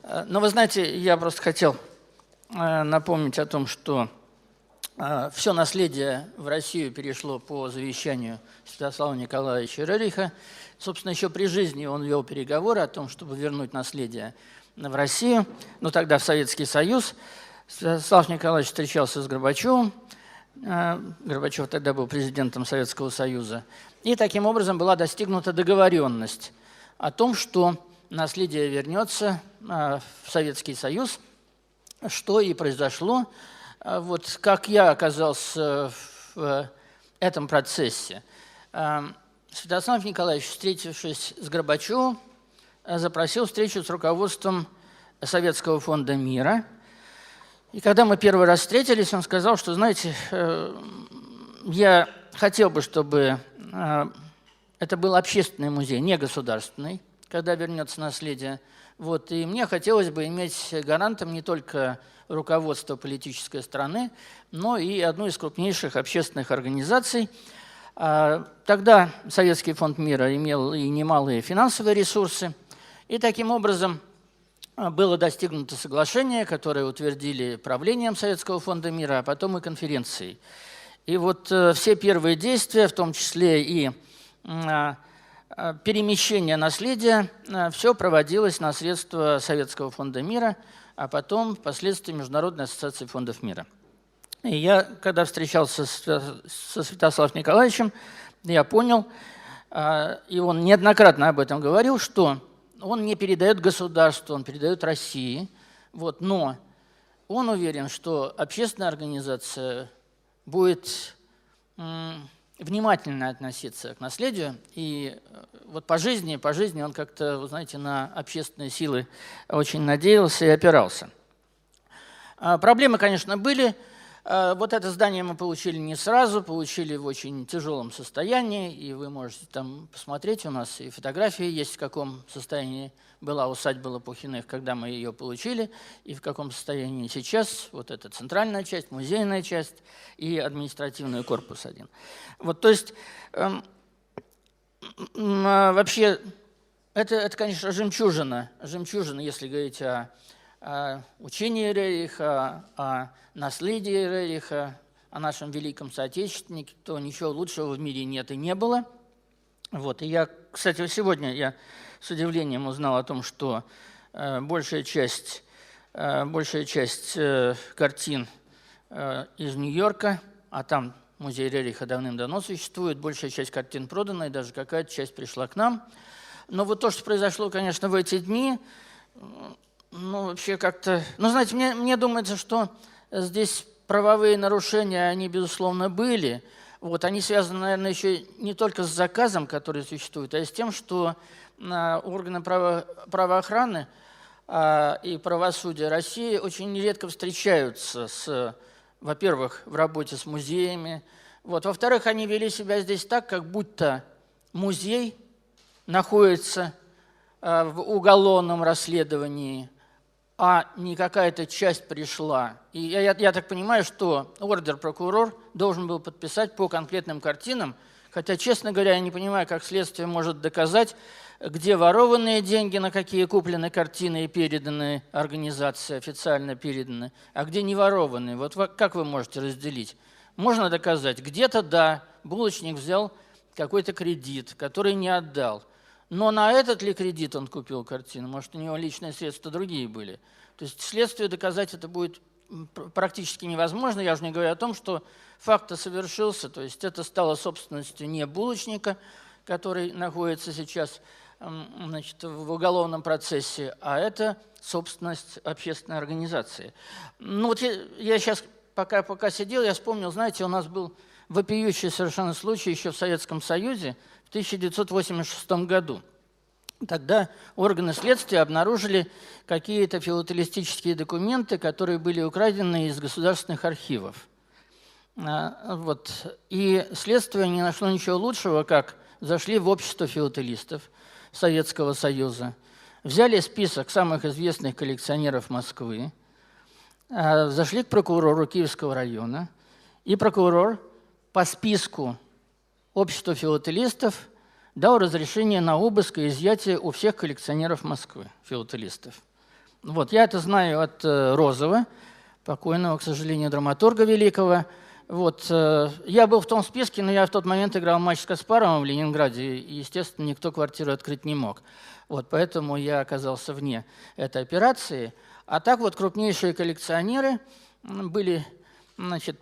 Но вы знаете, я просто хотел напомнить о том, что все наследие в Россию перешло по завещанию Святослава Николаевича Рериха. Собственно, еще при жизни он вел переговоры о том, чтобы вернуть наследие в Россию, но тогда в Советский Союз. Святослав Николаевич встречался с Горбачевым. Горбачев тогда был президентом Советского Союза. И таким образом была достигнута договоренность о том, что наследие вернется в Советский Союз, что и произошло. Вот как я оказался в этом процессе. Святослав Николаевич, встретившись с Горбачевым, запросил встречу с руководством Советского фонда мира. И когда мы первый раз встретились, он сказал, что, знаете, я хотел бы, чтобы это был общественный музей, не государственный, когда вернется наследие. Вот, и мне хотелось бы иметь гарантом не только руководство политической страны, но и одну из крупнейших общественных организаций. Тогда Советский фонд мира имел и немалые финансовые ресурсы. И таким образом было достигнуто соглашение, которое утвердили правлением Советского фонда мира, а потом и конференцией. И вот все первые действия, в том числе и перемещение наследия, все проводилось на средства Советского фонда мира, а потом впоследствии Международной ассоциации фондов мира. И я, когда встречался со Святославом Николаевичем, я понял, и он неоднократно об этом говорил, что он не передает государству, он передает России. Вот, но он уверен, что общественная организация будет внимательно относиться к наследию. И вот по жизни он как-то, вы знаете, на общественные силы очень надеялся и опирался. Проблемы, конечно, были. Вот это здание мы получили не сразу, получили в очень тяжелом состоянии, и вы можете там посмотреть, у нас и фотографии есть, в каком состоянии была усадьба Лопухиных, когда мы ее получили, и в каком состоянии сейчас. Вот это центральная часть, музейная часть и административный корпус один. Вот, то есть вообще это, конечно, жемчужина, если говорить о учении Рериха, о наследии Рериха, о нашем великом соотечественнике, то ничего лучшего в мире нет и не было. Вот. И я, кстати, сегодня я с удивлением узнал о том, что большая часть картин из Нью-Йорка, а там музей Рериха давным-давно существует, большая часть картин продана, и даже какая-то часть пришла к нам. Но вот то, что произошло, конечно, в эти дни, вообще как-то… знаете, мне думается, что здесь правовые нарушения, они, безусловно, были. Вот, они связаны, наверное, еще не только с заказом, который существует, а и с тем, что органы правоохраны и правосудия России очень редко встречаются во-первых, в работе с музеями. Вот, во-вторых, они вели себя здесь так, как будто музей находится в уголовном расследовании, а не какая-то часть пришла. И я так понимаю, что ордер-прокурор должен был подписать по конкретным картинам, хотя, честно говоря, я не понимаю, как следствие может доказать, где ворованные деньги, на какие куплены картины и переданы организации, официально переданы, а где не ворованные. Вот как вы можете разделить? Можно доказать, где-то, да, булочник взял какой-то кредит, который не отдал. Но на этот ли кредит он купил картину? Может, у него личные средства другие были? То есть следствию доказать это будет практически невозможно. Я уже не говорю о том, что факт совершился, то есть это стало собственностью не булочника, который находится сейчас в уголовном процессе, а это собственность общественной организации. Вот я сейчас, пока сидел, я вспомнил, знаете, у нас был вопиющий совершенно случай еще в Советском Союзе в 1986 году. Тогда органы следствия обнаружили какие-то филателистические документы, которые были украдены из государственных архивов. Вот. И следствие не нашло ничего лучшего, как зашли в общество филателистов Советского Союза, взяли список самых известных коллекционеров Москвы, зашли к прокурору Киевского района, и прокурор по списку общества филателистов дал разрешение на обыск и изъятие у всех коллекционеров Москвы, филателистов. Вот, я это знаю от Розова, покойного, к сожалению, драматурга великого. Вот, я был в том списке, но я в тот момент играл матч с Каспаровым в Ленинграде, и, естественно, никто квартиру открыть не мог. Вот, поэтому я оказался вне этой операции. А так вот крупнейшие коллекционеры были, значит,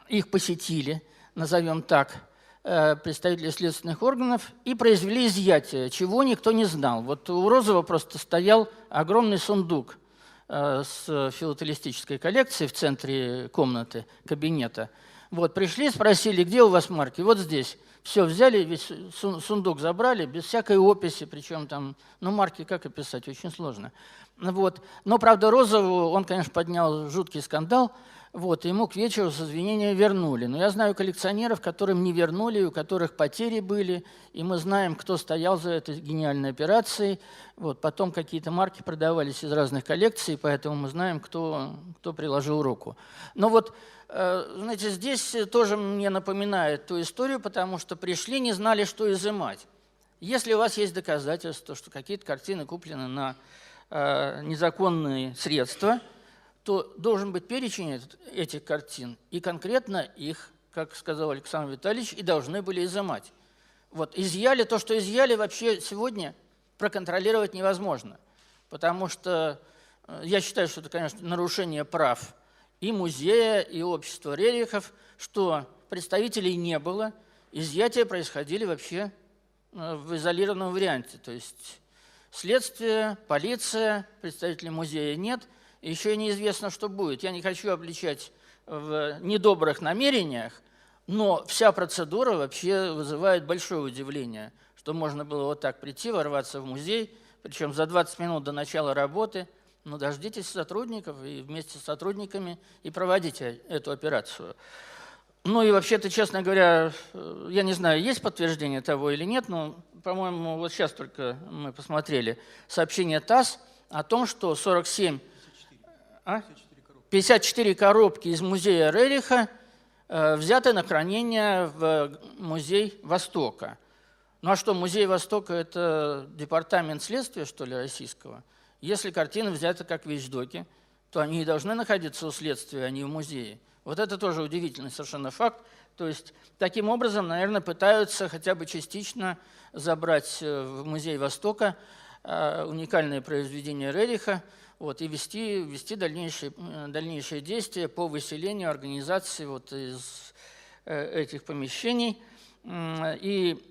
их посетили, назовем так, представители следственных органов, и произвели изъятие, чего никто не знал. Вот у Розова просто стоял огромный сундук с филателистической коллекцией в центре комнаты, кабинета. Вот, пришли, спросили, где у вас марки? Вот здесь. Все, взяли, весь сундук забрали, без всякой описи, причем там, ну, марки как описать, очень сложно. Вот. Но, правда, Розову, он, конечно, поднял жуткий скандал, вот, ему к вечеру с извинения вернули. Но я знаю коллекционеров, которым не вернули, у которых потери были, и мы знаем, кто стоял за этой гениальной операцией. Вот, потом какие-то марки продавались из разных коллекций, поэтому мы знаем, кто приложил руку. Но вот, знаете, здесь тоже мне напоминает ту историю, потому что пришли, не знали, что изымать. Если у вас есть доказательства, что какие-то картины куплены на незаконные средства, то должен быть перечень этих картин, и конкретно их, как сказал Александр Витальевич, и должны были изымать. Вот, изъяли то, что изъяли, вообще сегодня проконтролировать невозможно, потому что я считаю, что это, конечно, нарушение прав и музея, и общества Рерихов, что представителей не было, изъятия происходили вообще в изолированном варианте, то есть следствие, полиция, представителей музея нет, еще и неизвестно, что будет. Я не хочу обличать в недобрых намерениях, но вся процедура вообще вызывает большое удивление, что можно было вот так прийти, ворваться в музей, причем за 20 минут до начала работы. Ну, дождитесь сотрудников и вместе с сотрудниками и проводите эту операцию. Ну и вообще-то, честно говоря, я не знаю, есть подтверждение того или нет, но, по-моему, вот сейчас только мы посмотрели сообщение ТАСС о том, что 54 коробки из музея Рериха взяты на хранение в музей Востока. Ну а что, музей Востока – это департамент следствия, что ли, российского? Если картины взяты как вещдоки, то они и должны находиться у следствия, а не в музее. Вот это тоже удивительный совершенно факт. То есть таким образом, наверное, пытаются хотя бы частично забрать в музей Востока уникальные произведения Рериха, вот, и вести дальнейшие действия по выселению организации вот из этих помещений. И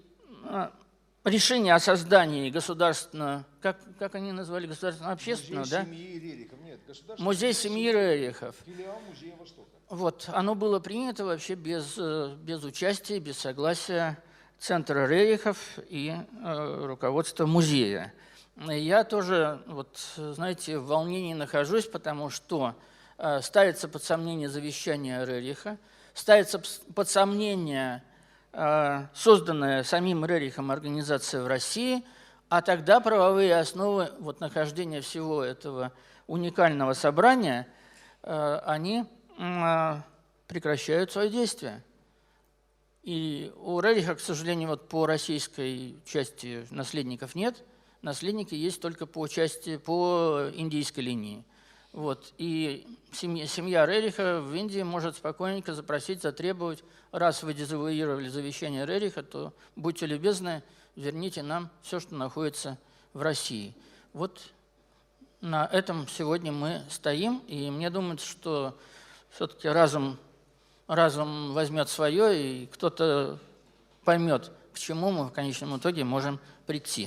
решение о создании государственного, как они назвали, государственно-общественного, да? Семьи Рерихов. Нет, Музей семьи Рерихов. Филиал Музея Востока. Вот, оно было принято вообще без участия, без согласия Центра Рерихов и руководства музея. Я тоже, вот, знаете, в волнении нахожусь, потому что ставится под сомнение завещание Рериха, ставится под сомнение созданная самим Рерихом организация в России, а тогда правовые основы вот, нахождения всего этого уникального собрания, они прекращают свое действие. И у Рериха, к сожалению, вот по российской части наследников нет, наследники есть только по индийской линии. Вот. И семья Рериха в Индии может спокойненько запросить, затребовать, раз вы дезавуировали завещание Рериха, то будьте любезны, верните нам все, что находится в России. Вот на этом сегодня мы стоим, и мне думается, что все-таки разум возьмет свое, и кто-то поймет, к чему мы в конечном итоге можем прийти.